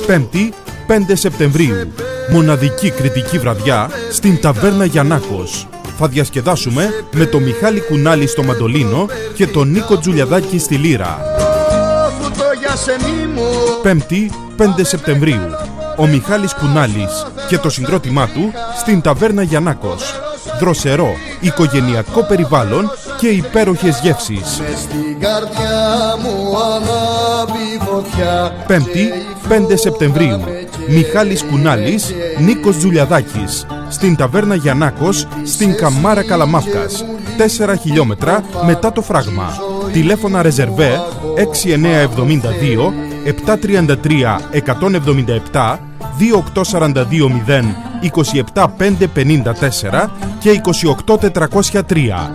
Πέμπτη, 5 Σεπτεμβρίου. Μοναδική κριτική βραδιά στην Ταβέρνα Γιαννάκος. Θα διασκεδάσουμε με τον Μιχάλη Κουνάλη στο μαντολίνο και τον Νίκο Τζουλιαδάκη στη λύρα. Πέμπτη, 5 Σεπτεμβρίου. Ο Μιχάλης Κουνάλης και το συγκρότημά του στην Ταβέρνα Γιαννάκος. Δροσερό, οικογενειακό περιβάλλον και υπέροχες γεύσεις. Πέμπτη, 5 Σεπτεμβρίου. Μιχάλης Κουνάλης, Νίκος Τζουλιαδάκης. Στην Ταβέρνα Γιαννάκος, στην Καμάρα Καλαμάφκας. 4 χιλιόμετρα μετά το φράγμα. Τηλέφωνα ρεζερβέ 6972 733 177 28420 27554 και 28403.